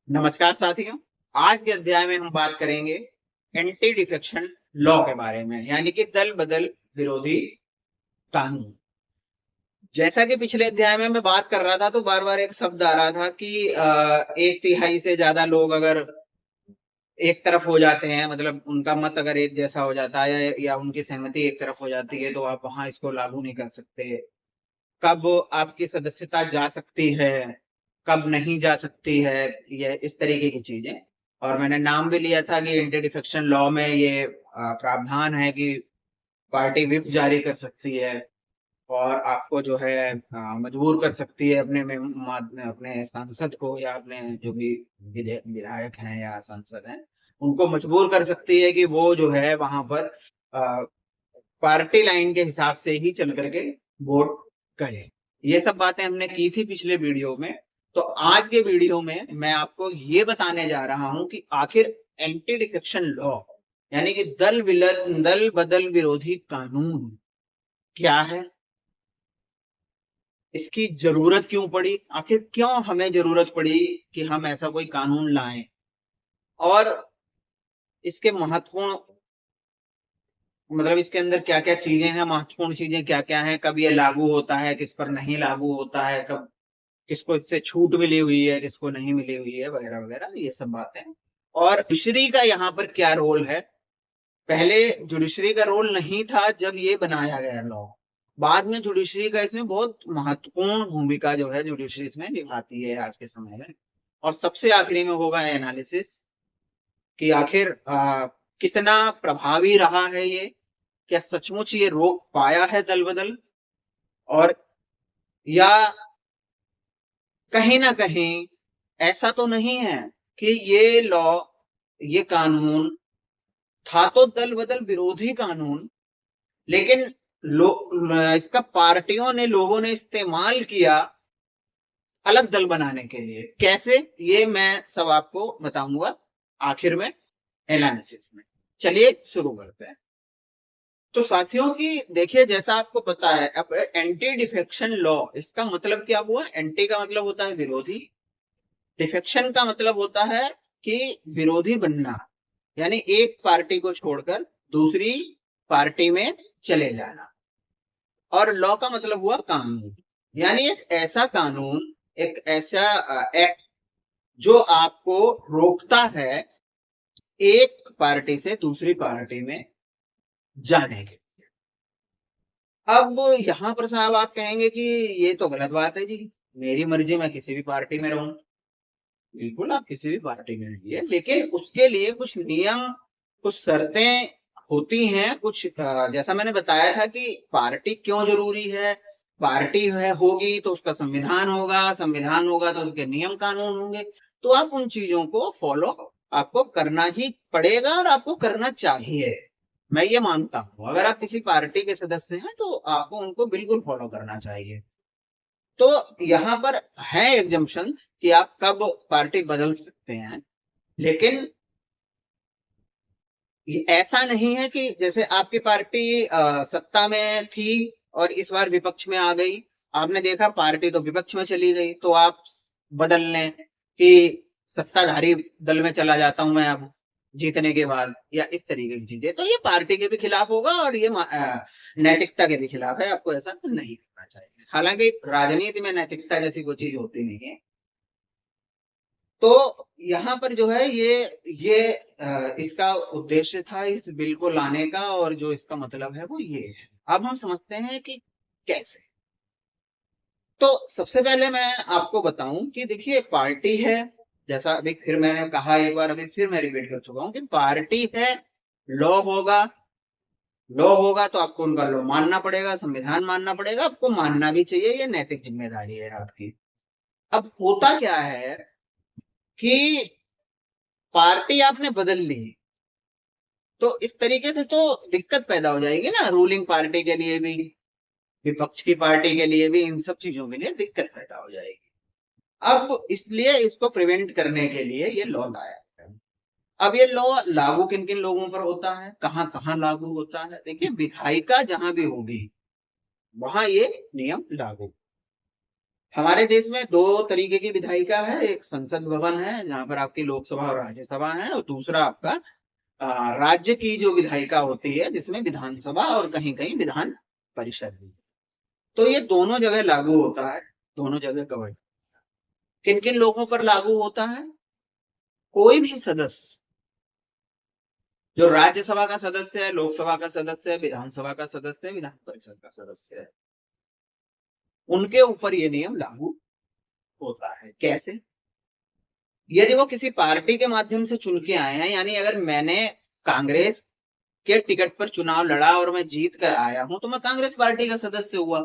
नमस्कार साथियों। आज के अध्याय में हम बात करेंगे एंटी डिफेक्शन लॉ के बारे में, यानी कि दल बदल विरोधी कानून। जैसा कि पिछले अध्याय में मैं बात कर रहा था तो बार बार एक शब्द आ रहा था कि एक तिहाई से ज्यादा लोग अगर एक तरफ हो जाते हैं, मतलब उनका मत अगर एक जैसा हो जाता है या उनकी सहमति एक तरफ हो जाती है तो आप वहां इसको लागू नहीं कर सकते। कब आपकी सदस्यता जा सकती है, कब नहीं जा सकती है, ये इस तरीके की चीजें। और मैंने नाम भी लिया था कि एंटी डिफेक्शन लॉ में ये प्रावधान है कि पार्टी व्हिप जारी कर सकती है और आपको जो है मजबूर कर सकती है अपने सांसद को या अपने जो भी विधायक हैं या सांसद हैं, उनको मजबूर कर सकती है कि वो जो है वहां पर पार्टी लाइन के हिसाब से ही चल करके वोट करें। ये सब बातें हमने की थी पिछले वीडियो में। तो आज के वीडियो में मैं आपको ये बताने जा रहा हूं कि आखिर एंटी डिफेक्शन लॉ यानी कि दल बदल विरोधी कानून क्या है, इसकी जरूरत क्यों पड़ी, आखिर क्यों हमें जरूरत पड़ी कि हम ऐसा कोई कानून लाएं, और इसके महत्वपूर्ण मतलब इसके अंदर क्या क्या चीजें हैं, महत्वपूर्ण चीजें क्या क्या हैं, कब ये लागू होता है, किस पर नहीं लागू होता है, कब किसको इससे छूट मिली हुई है, किसको नहीं मिली हुई है, वगैरह वगैरह, ये सब बातें। और जुडिशरी का यहाँ पर क्या रोल है। पहले जुडिशरी का रोल नहीं था जब ये बनाया गया लॉ। बाद में जुडिशरी का इसमें बहुत महत्वपूर्ण भूमिका जो है जुडिशरी इसमें निभाती है आज के समय में। और सबसे आखिरी में होगा एनालिसिस कि आखिर कितना प्रभावी रहा है ये, क्या सचमुच ये रोक पाया है दल बदल, और या कहीं ना कहीं ऐसा तो नहीं है कि ये लॉ, ये कानून था तो दल बदल विरोधी कानून, लेकिन इसका पार्टियों ने, लोगों ने इस्तेमाल किया अलग दल बनाने के लिए। कैसे, ये मैं सब आपको बताऊंगा आखिर में एनालिसिस में। चलिए शुरू करते हैं। तो साथियों की देखिए, जैसा आपको पता है अब एंटी डिफेक्शन लॉ, इसका मतलब क्या हुआ। एंटी का मतलब होता है विरोधी, डिफेक्शन का मतलब होता है कि विरोधी बनना, यानी एक पार्टी को छोड़कर दूसरी पार्टी में चले जाना। और लॉ का मतलब हुआ कानून, यानी एक ऐसा कानून, एक ऐसा एक्ट जो आपको रोकता है एक पार्टी से दूसरी पार्टी में जाने के। अब यहां पर साहब आप कहेंगे कि ये तो गलत बात है जी, मेरी मर्जी, मैं किसी भी पार्टी में रहूं। बिल्कुल, आप किसी भी पार्टी में रहिए, लेकिन उसके लिए कुछ नियम, कुछ शर्तें होती हैं। कुछ जैसा मैंने बताया था कि पार्टी क्यों जरूरी है। पार्टी है होगी तो उसका संविधान होगा, संविधान होगा तो उसके नियम कानून होंगे। तो आप उन चीजों को फॉलो आपको करना ही पड़ेगा और आपको करना चाहिए। मैं ये मानता हूं, अगर आप किसी पार्टी के सदस्य हैं तो आपको उनको बिल्कुल फॉलो करना चाहिए। तो यहाँ पर है एग्जम्पशंस कि आप कब पार्टी बदल सकते हैं, लेकिन ये ऐसा नहीं है कि जैसे आपकी पार्टी सत्ता में थी और इस बार विपक्ष में आ गई, आपने देखा पार्टी तो विपक्ष में चली गई तो आप बदल लें कि सत्ताधारी दल में चला जाता हूं मैं अब जीतने के बाद, या इस तरीके की चीजें। तो ये पार्टी के भी खिलाफ होगा और ये नैतिकता के भी खिलाफ है। आपको ऐसा नहीं करना चाहिए। हालांकि राजनीति में नैतिकता जैसी कोई चीज होती नहीं है। तो यहाँ पर जो है ये इसका उद्देश्य था इस बिल को लाने का, और जो इसका मतलब है वो ये है। अब हम समझते हैं कि कैसे। तो सबसे पहले मैं आपको बताऊं कि देखिए पार्टी है, जैसा अभी फिर मैंने कहा एक बार, अभी फिर मैं रिपीट कर चुका हूं कि पार्टी है, लॉ होगा। लॉ होगा तो आपको उनका लॉ मानना पड़ेगा, संविधान मानना पड़ेगा, आपको मानना भी चाहिए, ये नैतिक जिम्मेदारी है आपकी। अब होता क्या है कि पार्टी आपने बदल ली तो इस तरीके से तो दिक्कत पैदा हो जाएगी ना, रूलिंग पार्टी के लिए भी, विपक्ष की पार्टी के लिए भी, इन सब चीजों के लिए दिक्कत पैदा हो जाएगी। अब इसलिए इसको प्रिवेंट करने के लिए ये लॉ लाया है। अब ये लॉ लागू किन किन लोगों पर होता है, कहाँ कहाँ लागू होता है। देखिए, विधायिका जहां भी होगी वहां ये नियम लागू हमारे देश में दो तरीके की विधायिका है, एक संसद भवन है जहां पर आपकी लोकसभा और राज्यसभा है, और दूसरा आपका राज्य की जो विधायिका होती है जिसमें विधानसभा और कहीं कहीं विधान परिषद भी। तो ये दोनों जगह लागू होता है, दोनों जगह कवर। किन किन लोगों पर लागू होता है? कोई भी सदस्य जो राज्यसभा का सदस्य है, लोकसभा का सदस्य है, विधानसभा का सदस्य है, विधान परिषद का सदस्य है, उनके ऊपर ये नियम लागू होता है। कैसे? यदि वो किसी पार्टी के माध्यम से चुन के आए हैं, यानी अगर मैंने कांग्रेस के टिकट पर चुनाव लड़ा और मैं जीत कर आया हूं तो मैं कांग्रेस पार्टी का सदस्य हुआ,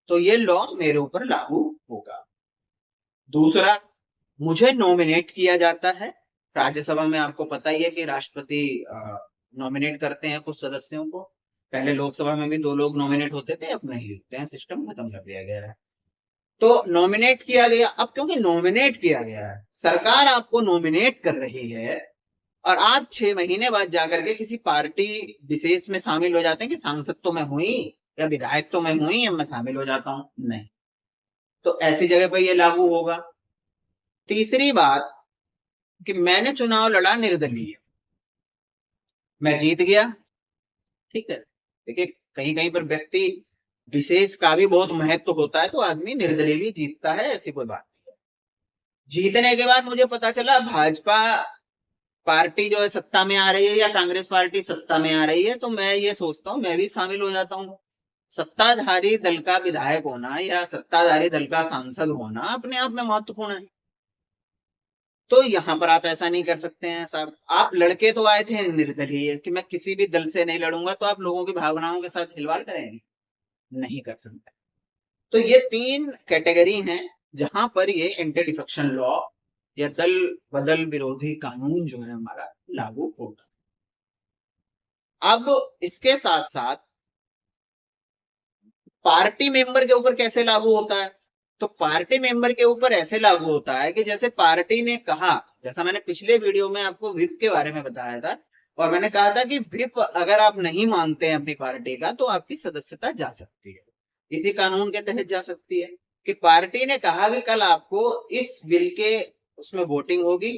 तो ये लॉ मेरे ऊपर लागू होगा। दूसरा, मुझे नॉमिनेट किया जाता है। राज्यसभा में आपको पता ही है कि राष्ट्रपति नॉमिनेट करते हैं कुछ सदस्यों को। पहले लोकसभा में भी 2 लोग नॉमिनेट होते थे, अब नहीं होते हैं, सिस्टम खत्म कर दिया गया है। तो नॉमिनेट किया गया, अब क्योंकि नॉमिनेट किया गया है, सरकार आपको नॉमिनेट कर रही है और आप 6 महीने बाद जाकर के किसी पार्टी विशेष में शामिल हो जाते हैं कि सांसद तो मैं हुई या विधायक तो मैं हुई, अब मैं शामिल हो जाता हूं, नहीं। तो ऐसी जगह पर यह लागू होगा। तीसरी बात कि मैंने चुनाव लड़ा निर्दलीय, मैं जीत गया, ठीक है। देखिए कहीं कहीं पर व्यक्ति विशेष का भी बहुत महत्व होता है, तो आदमी निर्दलीय भी जीतता है, ऐसी कोई बात नहीं है। जीतने के बाद मुझे पता चला भाजपा पार्टी जो है सत्ता में आ रही है या कांग्रेस पार्टी सत्ता में आ रही है, तो मैं ये सोचता हूँ मैं भी शामिल हो जाता हूँ। सत्ताधारी दल का विधायक होना या सत्ताधारी दल का सांसद होना अपने आप में महत्वपूर्ण है। तो यहाँ पर आप ऐसा नहीं कर सकते हैं साहब। आप लड़के तो आए थे निर्दलीय कि मैं किसी भी दल से नहीं लड़ूंगा, तो आप लोगों की भावनाओं के साथ खिलवाड़ करेंगे? नहीं कर सकते। तो ये 3 कैटेगरी हैं जहां पर ये एंटी डिफेक्शन लॉ या दल बदल विरोधी कानून जो है हमारा लागू होगा। अब इसके साथ साथ पार्टी मेंबर के ऊपर कैसे लागू होता है? तो पार्टी मेंबर के ऊपर ऐसे लागू होता है कि जैसे पार्टी ने कहा, जैसा मैंने पिछले वीडियो में आपको व्हिप के बारे में बताया था, और मैंने कहा था कि व्हिप अगर आप नहीं मानते हैं अपनी पार्टी का तो आपकी सदस्यता जा सकती है, इसी कानून के तहत जा सकती है। कि पार्टी ने कहा कि कल आपको इस बिल के उसमें वोटिंग होगी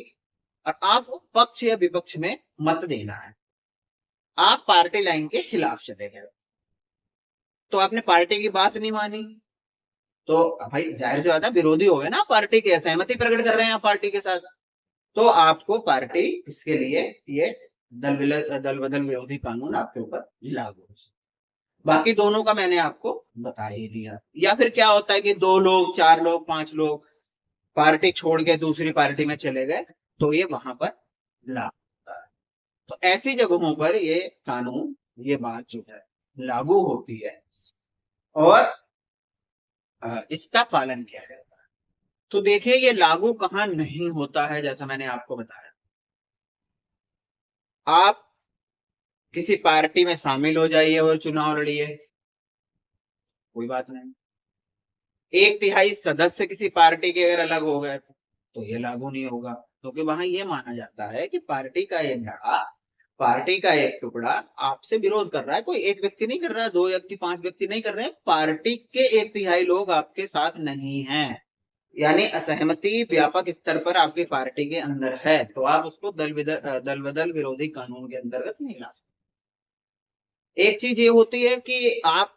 और आपको पक्ष या विपक्ष में मत देना है, आप पार्टी लाइन के खिलाफ चले गए, तो आपने पार्टी की बात नहीं मानी, तो भाई जाहिर सी बात है विरोधी हो गए ना, पार्टी की असहमति प्रकट कर रहे हैं आप पार्टी के साथ, तो आपको पार्टी इसके लिए ये दल बदल विरोधी कानून आपके ऊपर लागू हो। बाकी दोनों का मैंने आपको बता ही दिया। या फिर क्या होता है कि 2 लोग 4 लोग 5 लोग पार्टी छोड़ के दूसरी पार्टी में चले गए, तो ये वहां पर लागू होता है। तो ऐसी जगहों पर ये कानून, ये बात जो है लागू होती है और इसका पालन किया जाता है। तो देखिए ये लागू कहाँ नहीं होता है, जैसा मैंने आपको बताया। आप किसी पार्टी में शामिल हो जाइए और चुनाव लड़िए, कोई बात नहीं। 1/3 सदस्य किसी पार्टी के अगर अलग हो गए तो ये लागू नहीं होगा, क्योंकि वहां ये माना जाता है कि पार्टी का एक धड़ा, पार्टी का एक टुकड़ा आपसे विरोध कर रहा है। कोई एक व्यक्ति नहीं कर रहा है, 2 व्यक्ति 5 व्यक्ति नहीं कर रहे हैं, पार्टी के 1/3 लोग आपके साथ नहीं हैं, यानी असहमति व्यापक स्तर पर आपकी पार्टी के अंदर है, तो आप उसको दल बदल विरोधी कानून के अंतर्गत नहीं ला सकते। एक चीज ये होती है कि आप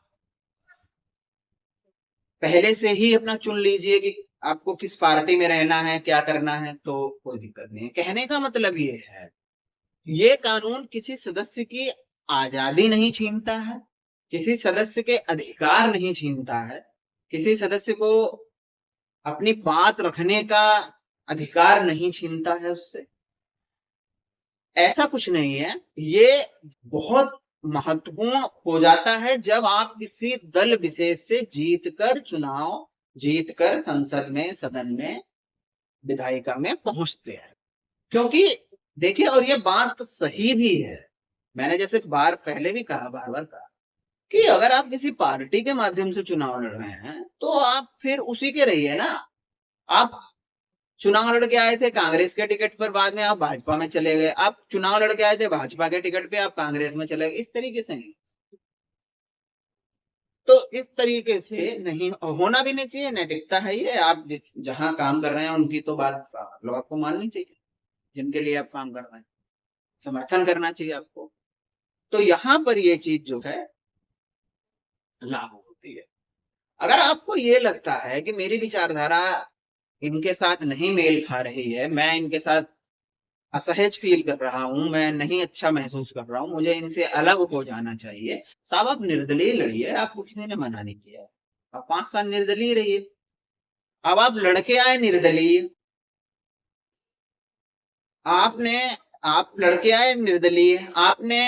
पहले से ही अपना चुन लीजिए कि आपको किस पार्टी में रहना है, क्या करना है, तो कोई दिक्कत नहीं है। कहने का मतलब ये है, ये कानून किसी सदस्य की आजादी नहीं छीनता है, किसी सदस्य के अधिकार नहीं छीनता है, किसी सदस्य को अपनी बात रखने का अधिकार नहीं छीनता है उससे, ऐसा कुछ नहीं है। ये बहुत महत्वपूर्ण हो जाता है जब आप किसी दल विशेष से जीतकर संसद में, सदन में, विधायिका में पहुंचते हैं। क्योंकि देखिए, और ये बात सही भी है, मैंने जैसे पहले भी कहा, बार बार कहा कि अगर आप किसी पार्टी के माध्यम से चुनाव लड़ रहे हैं तो आप फिर उसी के रहिए ना। आप चुनाव लड़के आए थे कांग्रेस के टिकट पर, बाद में आप भाजपा में चले गए, आप चुनाव लड़के आए थे भाजपा के टिकट पे, आप कांग्रेस में चले गए, इस तरीके से नहीं। तो इस तरीके से नहीं होना भी नहीं चाहिए, नैतिकता है ये। आप जिस जहाँ काम कर रहे हैं उनकी तो बात लोग आपको माननी चाहिए, जिनके लिए आप काम कर रहे हैं, समर्थन करना चाहिए आपको। तो यहाँ पर ये चीज जो है लागू होती है। अगर आपको ये लगता है कि मेरी विचारधारा इनके साथ नहीं मेल खा रही है, मैं इनके साथ असहज फील कर रहा हूँ, मैं नहीं अच्छा महसूस कर रहा हूँ, मुझे इनसे अलग हो जाना चाहिए, साहब आप निर्दलीय लड़िए, आपको किसी ने मना नहीं किया है। आप 5 साल निर्दलीय रहिए। अब आप लड़के आए निर्दलीय, आपने आप लड़के आए निर्दलीय, आपने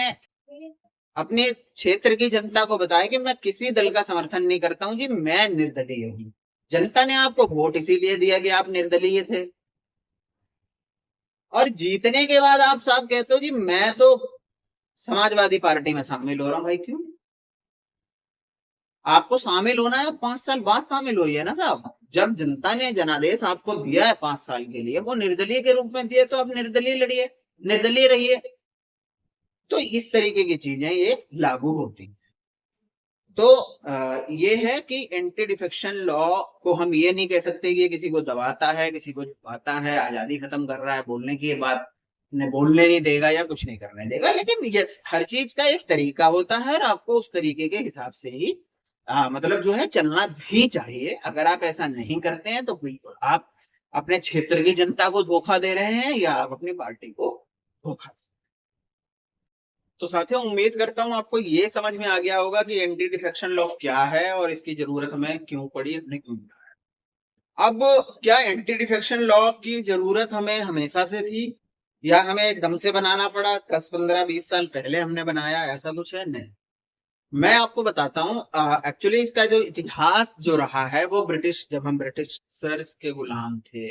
अपने क्षेत्र की जनता को बताया कि मैं किसी दल का समर्थन नहीं करता हूं जी, मैं निर्दलीय हूं। जनता ने आपको वोट इसीलिए दिया कि आप निर्दलीय थे, और जीतने के बाद आप साहब कहते हो जी मैं तो समाजवादी पार्टी में शामिल हो रहा हूं। भाई क्यों? आपको शामिल होना है 5 साल बाद शामिल होइए ना साहब। जब जनता ने जनादेश आपको दिया है 5 साल के लिए, वो निर्दलीय के रूप में दिए, तो आप निर्दलीय लड़िए, निर्दलीय रहिए। तो इस तरीके की चीजें ये लागू होती हैं। तो ये है कि एंटी डिफेक्शन लॉ को हम ये नहीं कह सकते कि ये किसी को दबाता है, किसी को छुपाता है, आजादी खत्म कर रहा है, बोलने की बात ने बोलने नहीं देगा या कुछ नहीं करने देगा। लेकिन यस, हर चीज का एक तरीका होता है और आपको उस तरीके के हिसाब से ही मतलब जो है चलना भी चाहिए। अगर आप ऐसा नहीं करते हैं तो बिल्कुल आप अपने क्षेत्र की जनता को धोखा दे रहे हैं या आप अपनी पार्टी को धोखा। तो साथियों, उम्मीद करता हूँ आपको ये समझ में आ गया होगा कि एंटी डिफेक्शन लॉ क्या है और इसकी जरूरत हमें क्यों पड़ी, हमने क्यों बनाया। अब क्या एंटी डिफेक्शन लॉ की जरूरत हमें हमेशा से थी या हमें एकदम से बनाना पड़ा, 10 15 20 साल पहले हमने बनाया, ऐसा कुछ है? नहीं, मैं आपको बताता हूँ। एक्चुअली इसका जो इतिहास जो रहा है वो ब्रिटिश, जब हम ब्रिटिश सर्स के गुलाम थे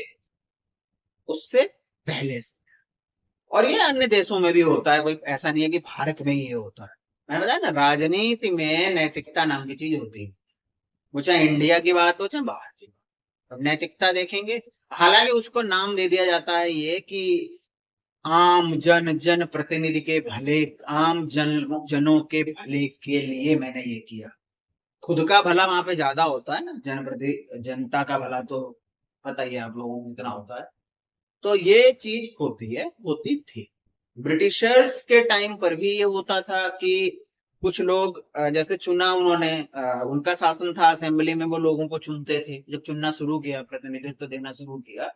उससे पहले से, और ये अन्य देशों में भी होता है, कोई ऐसा नहीं है कि भारत में ही ये होता है। मैंने बताया ना, राजनीति में नैतिकता नाम की चीज होती है, वो चाहे इंडिया की बात हो चाहे बाहर की बात। अब नैतिकता देखेंगे, हालांकि उसको नाम दे दिया जाता है ये कि आम जन प्रतिनिधि के भले, आम जनों के भले के लिए मैंने ये किया। खुद का भला वहां पे ज्यादा होता है ना, जनता का भला तो पता ही है आप लोगों को कितना होता है। तो ये चीज होती है, होती थी। ब्रिटिशर्स के टाइम पर भी ये होता था कि कुछ लोग जैसे चुना उन्होंने, उनका शासन था, असेंबली में वो लोगों को चुनते थे। जब चुनना शुरू किया, प्रतिनिधित्व देना शुरू किया,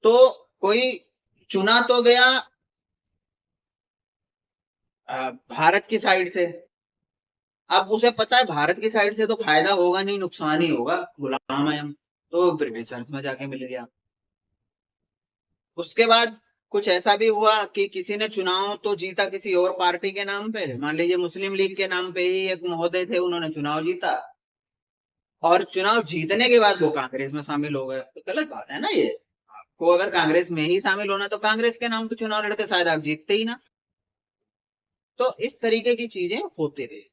तो कोई चुना तो गया भारत की साइड से। अब उसे पता है भारत की साइड से तो फायदा होगा नहीं, नुकसान ही होगा, गुलाम है हम, तो ब्रिटिशर्स में जाके मिल गया। उसके बाद कुछ ऐसा भी हुआ कि किसी ने चुनाव तो जीता किसी और पार्टी के नाम पे, मान लीजिए मुस्लिम लीग के नाम पे ही एक महोदय थे, उन्होंने चुनाव जीता, और चुनाव जीतने के बाद वो कांग्रेस में शामिल हो गए। तो गलत बात है ना ये। आपको अगर कांग्रेस में ही शामिल होना तो कांग्रेस के नाम पे चुनाव लड़ते, शायद आप जीतते ही ना। तो इस तरीके की चीजें होती रही।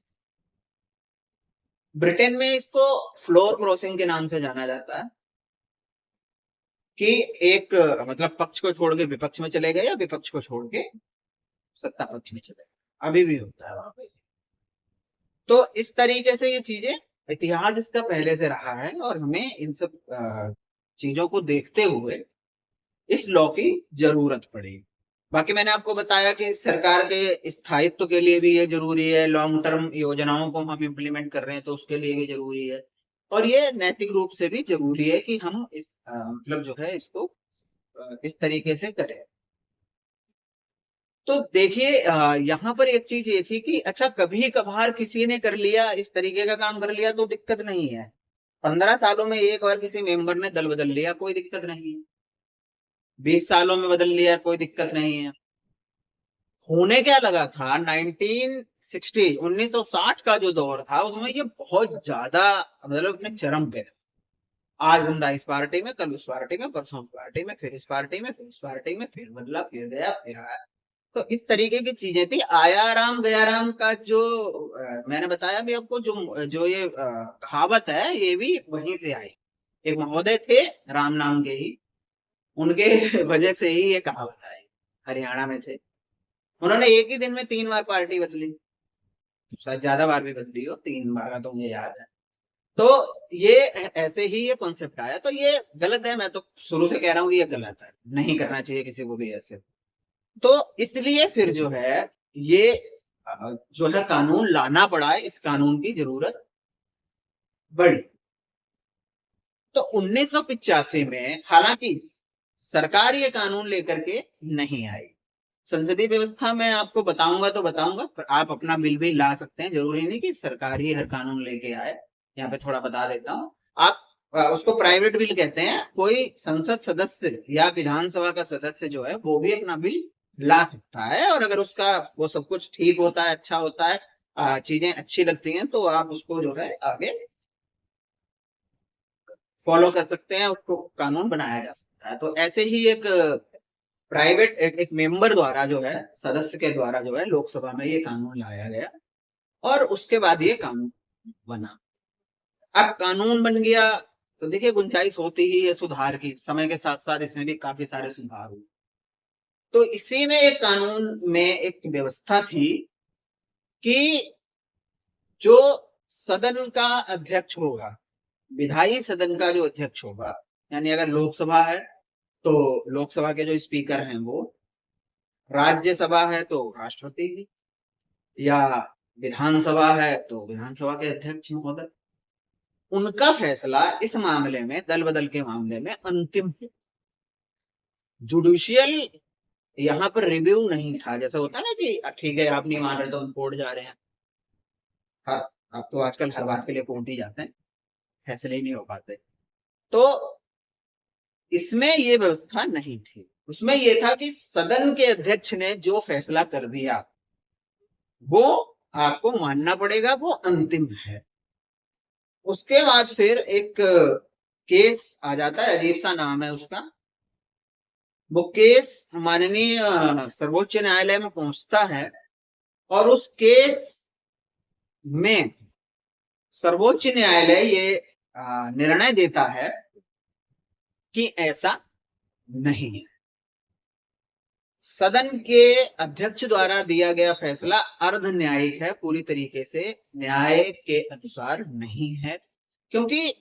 ब्रिटेन में इसको फ्लोर क्रॉसिंग के नाम से जाना जाता है कि एक मतलब पक्ष को छोड़ के विपक्ष में चले गए या विपक्ष को छोड़ के सत्ता पक्ष में चले गए, अभी भी होता है वहां पे। तो इस तरीके से ये चीजें, इतिहास इसका पहले से रहा है और हमें इन सब चीजों को देखते हुए इस लॉ की जरूरत पड़ी। बाकी मैंने आपको बताया कि सरकार के स्थायित्व के लिए भी ये जरूरी है, लॉन्ग टर्म योजनाओं को हम इम्प्लीमेंट कर रहे हैं तो उसके लिए भी जरूरी है, और ये नैतिक रूप से भी जरूरी है कि हम इस मतलब जो है इसको इस तरीके से करें। तो देखिए, यहाँ पर एक चीज ये थी कि अच्छा कभी कभार किसी ने कर लिया, इस तरीके का काम कर लिया तो दिक्कत नहीं है। 15 सालों में एक बार किसी मेंबर ने दल बदल लिया, कोई दिक्कत नहीं है। 20 सालों में बदल लिया, कोई दिक्कत नहीं है। होने क्या लगा था, 1960 1960 का जो दौर था उसमें ये बहुत ज्यादा मतलब अपने चरम पे था। आज बंदा इस पार्टी में, कल उस पार्टी में, परसों उस पार्टी में, फिर इस पार्टी में, फिर उस पार्टी में, फिर बदला, फिर गया, फिर आया। तो इस तरीके की चीजें थी। आया राम गया राम का जो मैंने बताया भी आपको, जो जो ये कहावत है ये भी वहीं से आई। एक महोदय थे राम नाम के ही, उनके वजह से ही ये कहावत आई। हरियाणा में थे, उन्होंने एक ही दिन में 3 बार पार्टी बदली। शायद ज्यादा बार भी बदली हो, 3 बार का तो मुझे याद है। तो ये ऐसे ही ये कॉन्सेप्ट आया, तो ये गलत है, मैं तो शुरू से कह रहा हूँ कि ये गलत है, नहीं करना चाहिए किसी को भी ऐसे। तो इसलिए फिर जो है ये जो है कानून लाना पड़ा है, इस कानून की जरूरत पड़ी। तो 1985 में हालांकि सरकार ये कानून लेकर के नहीं आई। संसदीय व्यवस्था में आपको बताऊंगा तो बताऊंगा, पर आप अपना बिल भी ला सकते हैं, जरूरी नहीं कि सरकार ही हर कानून लेके आए। यहाँ पे थोड़ा बता देता हूँ। आप उसको प्राइवेट बिल कहते हैं। कोई संसद सदस्य या विधानसभा का सदस्य जो है वो भी अपना बिल ला सकता है, और अगर उसका वो सब कुछ ठीक होता है, अच्छा होता है, चीजें अच्छी लगती हैं, तो आप उसको जो है आगे फॉलो कर सकते हैं, उसको कानून बनाया जा सकता है। तो ऐसे ही एक प्राइवेट एक मेंबर द्वारा जो है, सदस्य के द्वारा जो है लोकसभा में ये कानून लाया गया, और उसके बाद ये कानून बना। अब कानून बन गया तो देखिए गुंजाइश होती ही है सुधार की, समय के साथ साथ इसमें भी काफी सारे सुधार हुए। तो इसी में एक कानून में एक व्यवस्था थी कि जो सदन का अध्यक्ष होगा, विधायी सदन का जो अध्यक्ष होगा, यानी अगर लोकसभा है तो लोकसभा के जो स्पीकर हैं वो, राज्यसभा है तो राष्ट्रपति, या विधानसभा है तो विधानसभा के अध्यक्ष महोदय, उनका फैसला इस मामले में, दल बदल के मामले में अंतिम है। जुडिशियल यहाँ पर रिव्यू नहीं था, जैसा होता है ना कि ठीक है आप नहीं मान रहे तो हम कोर्ट जा रहे हैं। हाँ, अब तो आजकल हर बात के लिए कोर्ट ही जाते हैं, फैसले ही नहीं हो पाते। तो इसमें ये व्यवस्था नहीं थी। उसमें ये था कि सदन के अध्यक्ष ने जो फैसला कर दिया वो आपको मानना पड़ेगा, वो अंतिम है। उसके बाद फिर एक केस आ जाता है, अजीब सा नाम है उसका। वो केस माननीय सर्वोच्च न्यायालय में पहुंचता है, और उस केस में सर्वोच्च न्यायालय ये निर्णय देता है कि ऐसा नहीं है। सदन के अध्यक्ष द्वारा दिया गया फैसला अर्ध न्यायिक है, पूरी तरीके से न्याय के अनुसार नहीं है, क्योंकि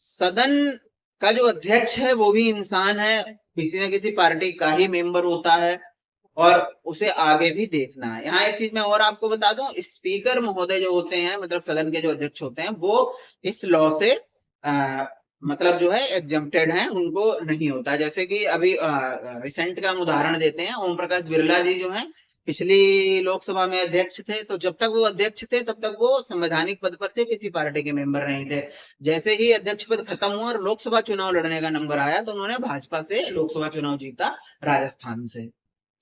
सदन का जो अध्यक्ष है वो भी इंसान है, किसी न किसी पार्टी का ही मेंबर होता है, और उसे आगे भी देखना है। यहाँ एक चीज मैं और आपको बता दूं, स्पीकर महोदय जो होते हैं, मतलब सदन के जो अध्यक्ष होते हैं, वो इस लॉ से मतलब जो है एग्जम्प्टेड हैं, उनको नहीं होता। जैसे कि अभी रिसेंट का हम उदाहरण देते हैं, ओम प्रकाश बिरला जी जो हैं पिछली लोकसभा में अध्यक्ष थे, तो जब तक वो अध्यक्ष थे तब तक वो संवैधानिक पद पर थे, किसी पार्टी के मेंबर नहीं थे। जैसे ही अध्यक्ष पद खत्म हुआ और लोकसभा चुनाव लड़ने का नंबर आया, तो उन्होंने भाजपा से लोकसभा चुनाव जीता, राजस्थान से।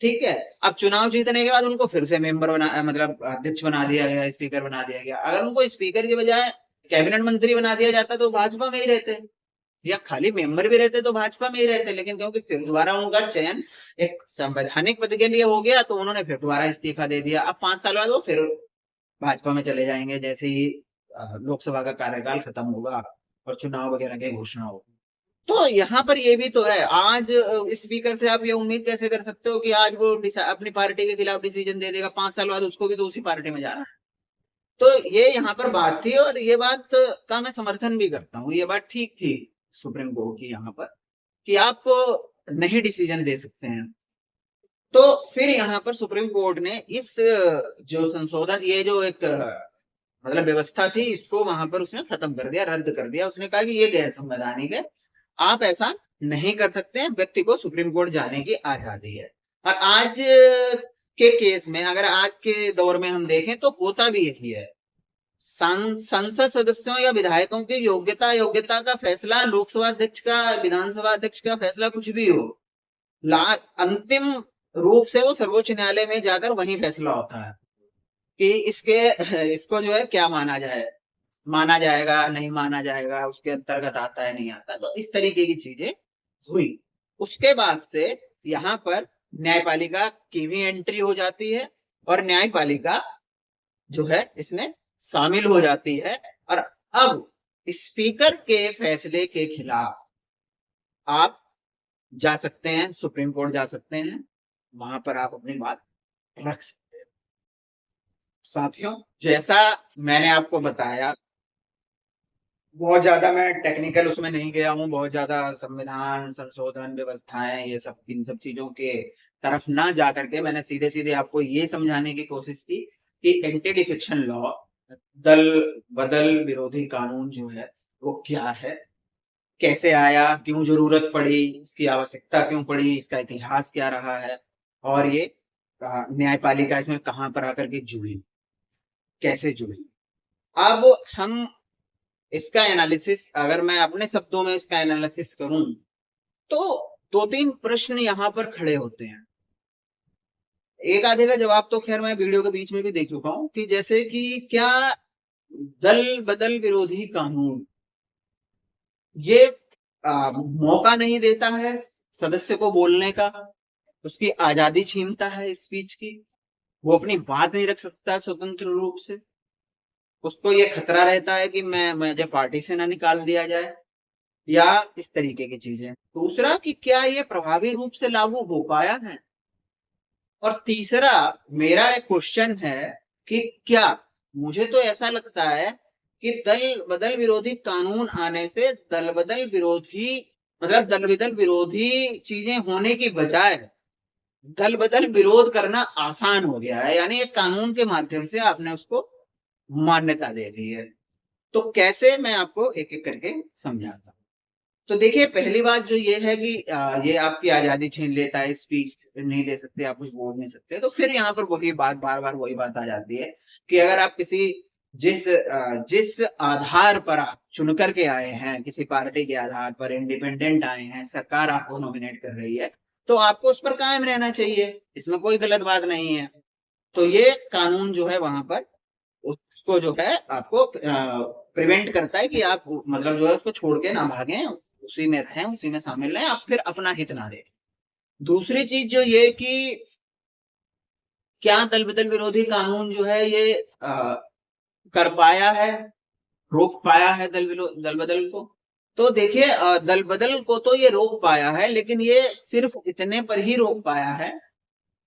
ठीक है। अब चुनाव जीतने के बाद उनको फिर से मेंबर बना, मतलब अध्यक्ष बना दिया गया, स्पीकर बना दिया गया। अगर उनको स्पीकर के बजाय कैबिनेट मंत्री बना दिया जाता तो भाजपा में ही रहते, या खाली मेंबर भी रहते तो भाजपा में ही रहते। लेकिन क्योंकि फिर दोबारा उनका चयन एक संवैधानिक पद के लिए हो गया, तो उन्होंने फिर दोबारा इस्तीफा दे दिया। अब 5 साल बाद वो फिर भाजपा में चले जाएंगे, जैसे ही लोकसभा का कार्यकाल खत्म होगा और चुनाव वगैरह की घोषणा होगी। तो यहाँ पर ये भी तो है, आज स्पीकर से आप ये उम्मीद कैसे कर सकते हो कि आज वो अपनी पार्टी के खिलाफ डिसीजन दे देगा, 5 साल बाद उसको भी तो उसी पार्टी में जाना है। तो ये यहाँ पर बात थी, और ये बात का मैं समर्थन भी करता हूँ, ये बात ठीक थी सुप्रीम कोर्ट की यहाँ पर, कि आप नहीं डिसीजन दे सकते हैं। तो फिर यहाँ पर सुप्रीम कोर्ट ने इस जो संशोधन, ये जो एक मतलब व्यवस्था थी, इसको वहां पर उसने खत्म कर दिया, रद्द कर दिया। उसने कहा कि ये गैर संवैधानिक है, आप ऐसा नहीं कर सकते हैं, व्यक्ति को सुप्रीम कोर्ट जाने की आजादी है। और आज के केस में, अगर आज के दौर में हम देखें तो होता भी यही है। संसद सदस्यों या विधायकों की योग्यता योग्यता का फैसला, लोकसभा अध्यक्ष का, विधानसभा अध्यक्ष का फैसला कुछ भी हो, अंतिम रूप से वो सर्वोच्च न्यायालय में जाकर वही फैसला होता है कि इसको जो है क्या माना जाए, माना जाएगा नहीं माना जाएगा, उसके अंतर्गत आता है नहीं आता। तो इस तरीके की चीजें हुई। उसके बाद से यहाँ पर न्यायपालिका की भी एंट्री हो जाती है, और न्यायपालिका जो है इसमें शामिल हो जाती है। और अब स्पीकर के फैसले के खिलाफ आप जा सकते हैं, सुप्रीम कोर्ट जा सकते हैं, वहां पर आप अपनी बात रख सकते हैं। साथियों, जैसा मैंने आपको बताया, बहुत ज्यादा मैं टेक्निकल उसमें नहीं गया हूँ, बहुत ज्यादा संविधान संशोधन व्यवस्थाएं ये सब इन सब चीजों के तरफ ना जा करके मैंने सीधे सीधे आपको ये समझाने की कोशिश की कि एंटी डिफेक्शन लॉ, दल बदल विरोधी कानून जो है वो क्या है, कैसे आया, क्यों जरूरत पड़ी, इसकी आवश्यकता क्यों पड़ी, इसका इतिहास क्या रहा है, और ये न्यायपालिका इसमें कहाँ पर आकर के जुड़ी, कैसे जुड़ी। अब हम इसका एनालिसिस, अगर मैं अपने शब्दों में इसका एनालिसिस करूं तो दो तीन प्रश्न यहां पर खड़े होते हैं। एक आधे का जवाब तो खैर मैं वीडियो के बीच में भी दे चुका हूं कि जैसे कि क्या दल बदल विरोधी कानून ये मौका नहीं देता है सदस्य को बोलने का, उसकी आजादी छीनता है स्पीच की, वो अपनी बात नहीं रख सकता स्वतंत्र रूप से, उसको ये खतरा रहता है कि मुझे पार्टी से ना निकाल दिया जाए, या इस तरीके की चीजें। दूसरा कि क्या ये प्रभावी रूप से लागू हो पाया है, और तीसरा मेरा एक क्वेश्चन है कि क्या, मुझे तो ऐसा लगता है कि दल बदल विरोधी कानून आने से दल बदल विरोधी, मतलब दल बदल विरोधी चीजें होने की बजाय दल बदल विरोध करना आसान हो गया है, यानी एक कानून के माध्यम से आपने उसको मान्यता दे दी है। तो कैसे, मैं आपको एक एक करके समझाता हूँ। तो देखिए, पहली बात जो ये है कि ये आपकी आजादी छीन लेता है, स्पीच नहीं दे सकते, आप कुछ बोल नहीं सकते। तो फिर यहाँ पर वही बात, बार बार वही बात आ जाती है कि अगर आप किसी जिस आधार पर आप चुन करके आए हैं, किसी पार्टी के आधार पर इंडिपेंडेंट आए हैं, सरकार आपको नॉमिनेट कर रही है, तो आपको उस पर कायम रहना चाहिए, इसमें कोई गलत बात नहीं है। तो ये कानून जो है वहां पर उसको जो है आपको प्रिवेंट करता है कि आप मतलब जो है उसको छोड़ के ना भागें, उसी में रहें, उसी में शामिल रहें, आप फिर अपना हित ना दें। दूसरी चीज जो ये कि क्या दल बदल विरोधी कानून जो है ये कर पाया है, रोक पाया है दल बदल को। तो देखिए, दल बदल को तो ये रोक पाया है, लेकिन ये सिर्फ इतने पर ही रोक पाया है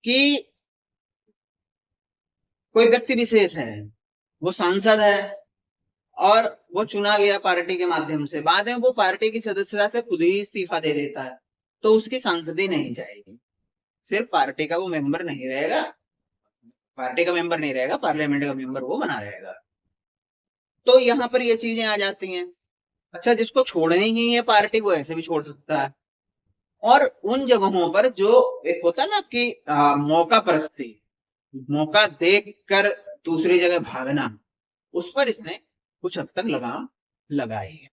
कि कोई व्यक्ति विशेष है, वो सांसद है, और वो चुना गया पार्टी के माध्यम से, बाद में वो पार्टी की सदस्यता से खुद ही इस्तीफा दे देता है, तो उसकी सांसदी नहीं जाएगी, सिर्फ पार्टी का वो मेंबर नहीं रहेगा, पार्टी का मेंबर नहीं रहेगा, पार्लियामेंट का मेंबर वो बना रहेगा। तो यहाँ पर ये चीजें आ जाती हैं। अच्छा, जिसको छोड़नी ही है पार्टी, वो ऐसे भी छोड़ सकता है। और उन जगहों पर जो एक होता है ना कि मौका परस्ती, मौका देख कर दूसरी जगह भागना, उस पर इसने कुछ हद तक लगाम लगाई है।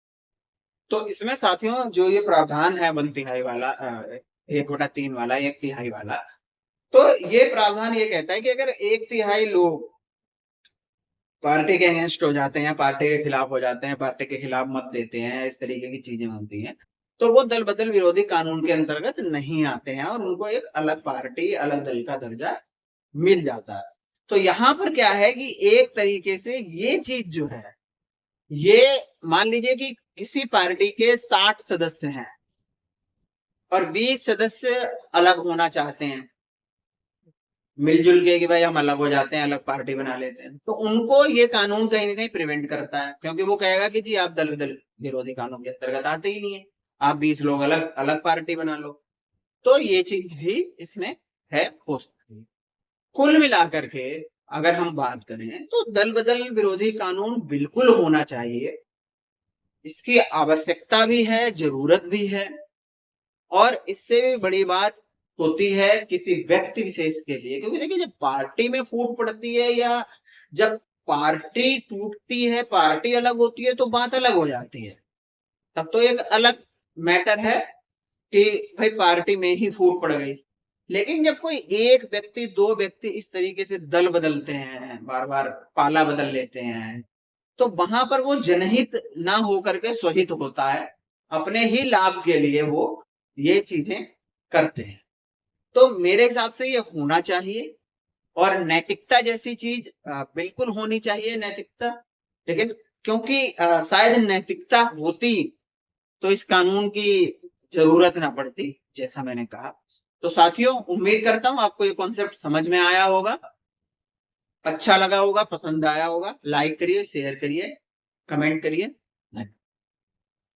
तो इसमें साथियों जो ये प्रावधान है 1/3 वाला, 1/3 वाला, 1/3 वाला, तो ये प्रावधान ये कहता है कि अगर 1/3 लोग पार्टी के अगेंस्ट हो जाते हैं, पार्टी के खिलाफ हो जाते हैं, पार्टी के खिलाफ मत देते हैं, इस तरीके की चीजें होती हैं, तो वो दल बदल विरोधी कानून के अंतर्गत नहीं आते हैं और उनको एक अलग पार्टी, अलग दल का दर्जा मिल जाता है। तो यहाँ पर क्या है कि एक तरीके से ये चीज जो है, ये मान लीजिए कि किसी पार्टी के 60 सदस्य हैं और 20 सदस्य अलग होना चाहते हैं, मिलजुल के कि भाई हम अलग हो जाते हैं, अलग पार्टी बना लेते हैं, तो उनको ये कानून कहीं ना कहीं प्रिवेंट करता है, क्योंकि वो कहेगा कि जी आप दल बदल विरोधी कानून के अंतर्गत आते ही नहीं है, आप 20 लोग अलग अलग पार्टी बना लो। तो ये चीज भी इसमें है, हो सकती है। कुल मिलाकर के अगर हम बात करें तो दल बदल विरोधी कानून बिल्कुल होना चाहिए, इसकी आवश्यकता भी है, जरूरत भी है। और इससे भी बड़ी बात होती है किसी व्यक्ति विशेष के लिए, क्योंकि देखिए जब पार्टी में फूट पड़ती है या जब पार्टी टूटती है, पार्टी अलग होती है, तो बात अलग हो जाती है, तब तो एक अलग मैटर है कि भाई पार्टी में ही फूट पड़ गई। लेकिन जब कोई एक व्यक्ति, दो व्यक्ति इस तरीके से दल बदलते हैं, बार बार पाला बदल लेते हैं, तो वहां पर वो जनहित ना होकर के स्वहित होता है, अपने ही लाभ के लिए वो ये चीजें करते हैं। तो मेरे हिसाब से ये होना चाहिए, और नैतिकता जैसी चीज बिल्कुल होनी चाहिए, नैतिकता। लेकिन क्योंकि शायद नैतिकता होती तो इस कानून की जरूरत ना पड़ती, जैसा मैंने कहा। तो साथियों, उम्मीद करता हूं आपको ये कॉन्सेप्ट समझ में आया होगा। अच्छा लगा होगा, पसंद आया होगा, लाइक करिए, शेयर करिए, कमेंट करिए।